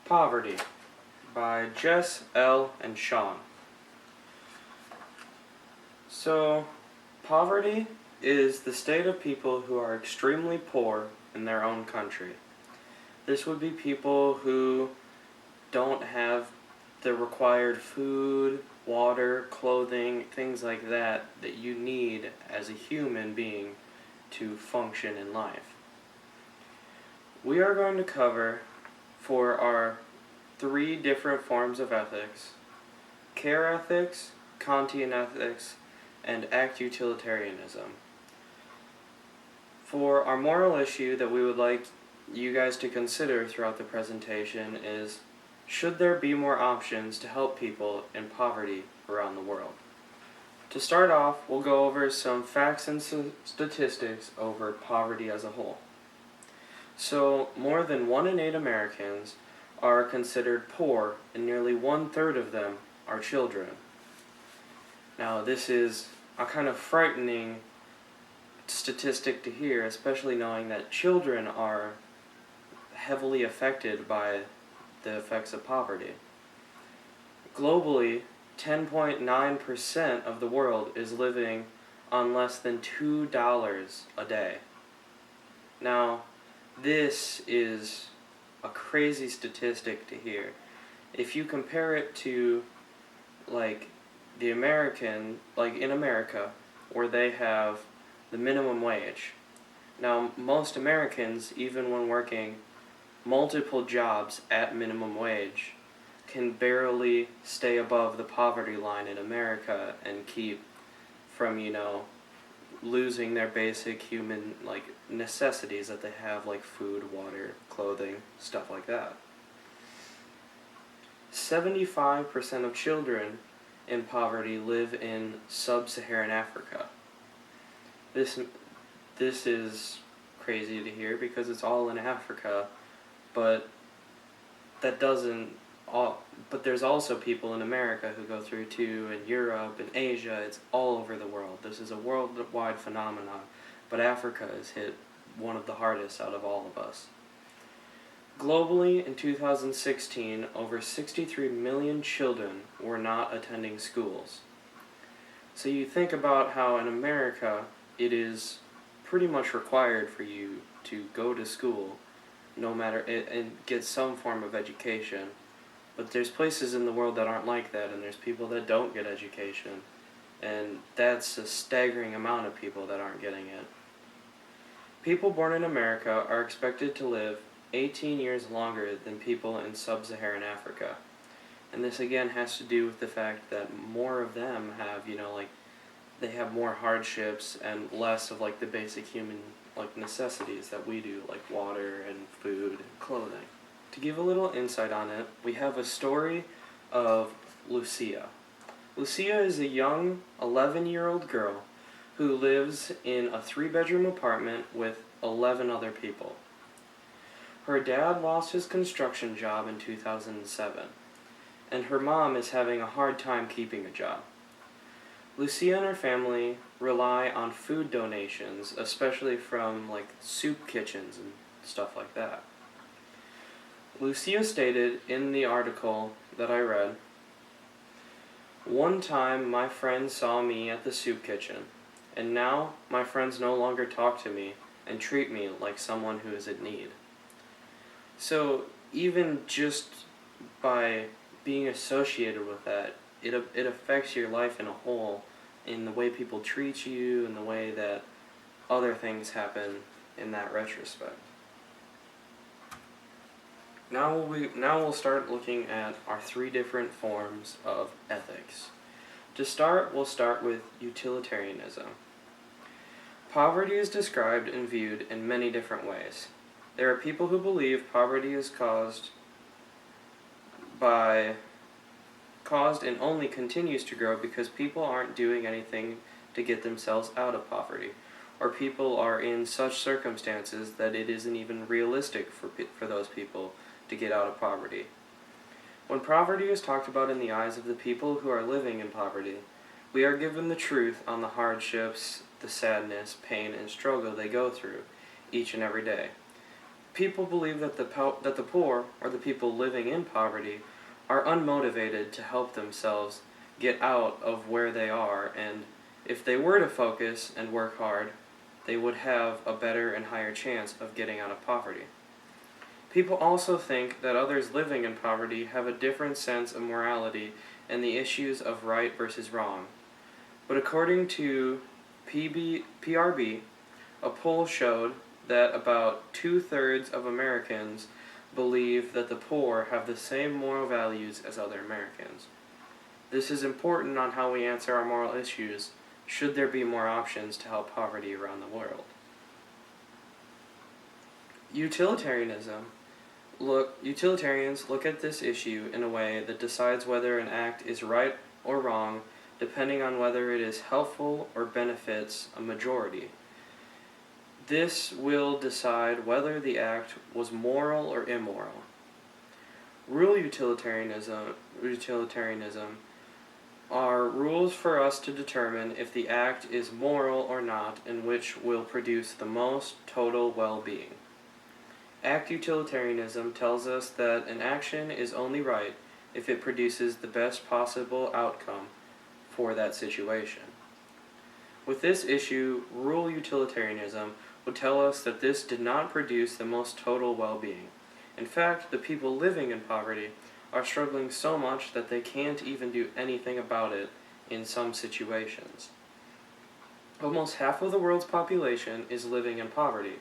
Poverty by Jess L. and Sean. So, poverty is the state of people who are extremely poor in their own country. This would be people who don't have the required food, water, clothing, things like that you need as a human being to function in life. We are going to cover, for our 3 different forms of ethics, care ethics, Kantian ethics, and act utilitarianism. For our moral issue that we would like you guys to consider throughout the presentation is, should there be more options to help people in poverty around the world? To start off, we'll go over some facts and statistics over poverty as a whole. So, more than 1 in 8 Americans are considered poor, and nearly 1/3 of them are children. Now, this is a kind of frightening statistic to hear, especially knowing that children are heavily affected by the effects of poverty. Globally, 10.9% of the world is living on less than $2 a day. Now, this is a crazy statistic to hear. If you compare it to, in America, where they have the minimum wage. Now, most Americans, even when working multiple jobs at minimum wage, can barely stay above the poverty line in America and keep from, losing their basic human, necessities that they have, like food, water, clothing, stuff like that. 75% of children in poverty live in sub-Saharan Africa. This is crazy to hear because it's all in Africa, but there's also people in America who go through too, in Europe and Asia. It's all over the world. This is a worldwide phenomenon, but Africa is hit one of the hardest out of all of us. Globally, in 2016, over 63 million children were not attending schools. So you think about how in America it is pretty much required for you to go to school and get some form of education. But there's places in the world that aren't like that, and there's people that don't get education. And that's a staggering amount of people that aren't getting it. People born in America are expected to live 18 years longer than people in sub-Saharan Africa. And this again has to do with the fact that more of them have, they have more hardships and less of the basic human necessities that we do, like water and food and clothing. To give a little insight on it, we have a story of Lucia. Lucia is a young 11-year-old girl who lives in a 3-bedroom apartment with 11 other people. Her dad lost his construction job in 2007, and her mom is having a hard time keeping a job. Lucia and her family rely on food donations, especially from soup kitchens and stuff like that. Lucia stated in the article that I read, "One time my friends saw me at the soup kitchen, and now my friends no longer talk to me and treat me like someone who is in need." So even just by being associated with that, it affects your life in a whole, in the way people treat you and the way that other things happen in that retrospect. Now we'll start looking at our 3 different forms of ethics. To start, we'll start with utilitarianism. Poverty is described and viewed in many different ways. There are people who believe poverty is caused and only continues to grow because people aren't doing anything to get themselves out of poverty, or people are in such circumstances that it isn't even realistic for those people to get out of poverty. When poverty is talked about in the eyes of the people who are living in poverty, we are given the truth on the hardships, the sadness, pain, and struggle they go through each and every day. People believe that the poor, or the people living in poverty, are unmotivated to help themselves get out of where they are, and if they were to focus and work hard, they would have a better and higher chance of getting out of poverty. People also think that others living in poverty have a different sense of morality and the issues of right versus wrong. But according to PRB, a poll showed that about 2/3 of Americans believe that the poor have the same moral values as other Americans. This is important on how we answer our moral issues, should there be more options to help poverty around the world. Utilitarians look at this issue in a way that decides whether an act is right or wrong, depending on whether it is helpful or benefits a majority. This will decide whether the act was moral or immoral. Rule utilitarianism are rules for us to determine if the act is moral or not, and which will produce the most total well-being. Act utilitarianism tells us that an action is only right if it produces the best possible outcome for that situation. With this issue, rule utilitarianism would tell us that this did not produce the most total well-being. In fact, the people living in poverty are struggling so much that they can't even do anything about it in some situations. Almost half of the world's population is living in poverty,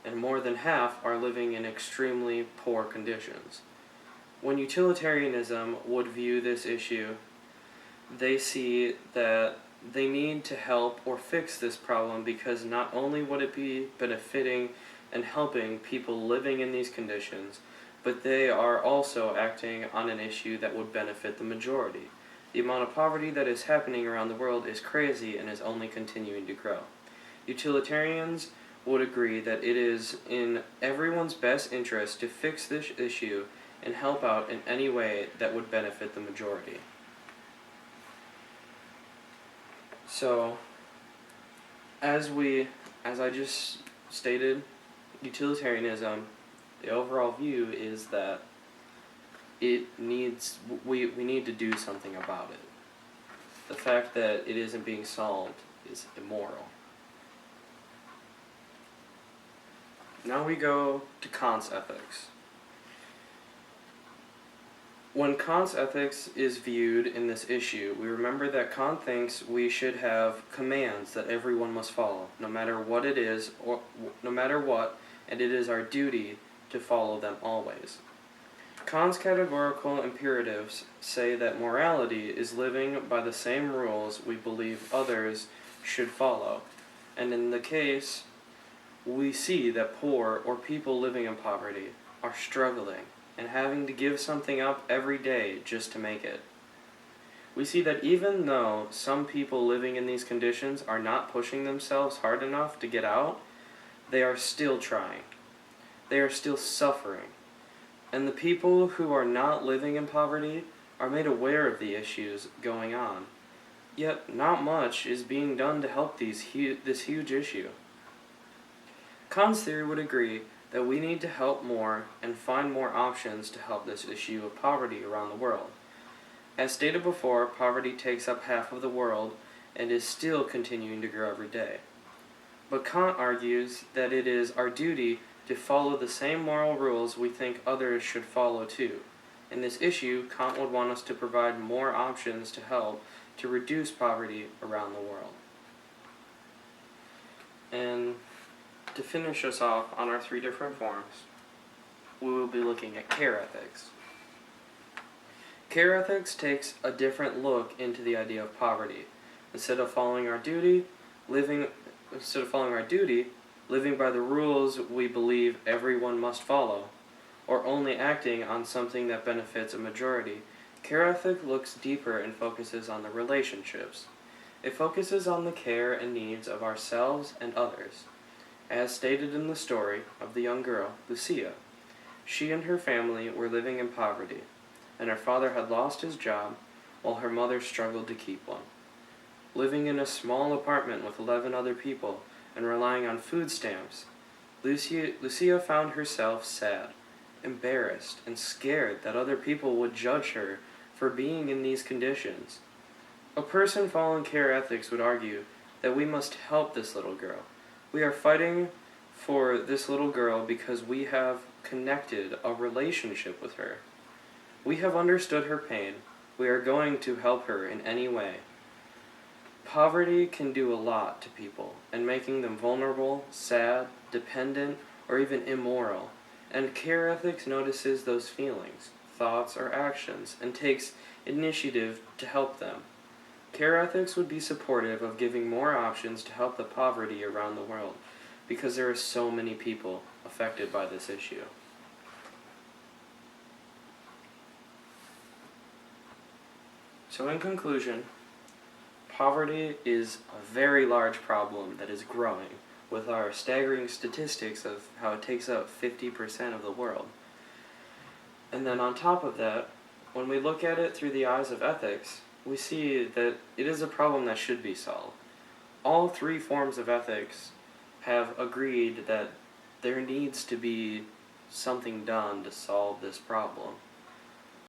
and more than half are living in extremely poor conditions. When utilitarianism would view this issue, they see that they need to help or fix this problem, because not only would it be benefiting and helping people living in these conditions, but they are also acting on an issue that would benefit the majority. The amount of poverty that is happening around the world is crazy and is only continuing to grow. Utilitarians would agree that it is in everyone's best interest to fix this issue and help out in any way that would benefit the majority. So, as I just stated, utilitarianism, the overall view is that we need to do something about it. The fact that it isn't being solved is immoral. Now we go to Kant's ethics. When Kant's ethics is viewed in this issue, we remember that Kant thinks we should have commands that everyone must follow, no matter what it is, and it is our duty to follow them always. Kant's categorical imperatives say that morality is living by the same rules we believe others should follow, and in the case, we see that poor or people living in poverty are struggling and having to give something up every day just to make it. We see that even though some people living in these conditions are not pushing themselves hard enough to get out, they are still trying. They are still suffering. And the people who are not living in poverty are made aware of the issues going on. Yet not much is being done to help this huge issue. Kant's theory would agree that we need to help more and find more options to help this issue of poverty around the world. As stated before, poverty takes up half of the world and is still continuing to grow every day. But Kant argues that it is our duty to follow the same moral rules we think others should follow too. In this issue, Kant would want us to provide more options to help to reduce poverty around the world. And to finish us off on our 3 different forms, we will be looking at care ethics. Care ethics takes a different look into the idea of poverty. Instead of following our duty, living by the rules we believe everyone must follow, or only acting on something that benefits a majority, care ethic looks deeper and focuses on the relationships. It focuses on the care and needs of ourselves and others. As stated in the story of the young girl, Lucia, she and her family were living in poverty, and her father had lost his job while her mother struggled to keep one. Living in a small apartment with 11 other people and relying on food stamps, Lucia found herself sad, embarrassed, and scared that other people would judge her for being in these conditions. A person following care ethics would argue that we must help this little girl. We are fighting for this little girl because we have connected a relationship with her. We have understood her pain. We are going to help her in any way. Poverty can do a lot to people, and making them vulnerable, sad, dependent, or even immoral. And care ethics notices those feelings, thoughts, or actions, and takes initiative to help them. Care ethics would be supportive of giving more options to help the poverty around the world, because there are so many people affected by this issue. So in conclusion, poverty is a very large problem that is growing, with our staggering statistics of how it takes up 50% of the world. And then on top of that, when we look at it through the eyes of ethics, we see that it is a problem that should be solved. All three forms of ethics have agreed that there needs to be something done to solve this problem.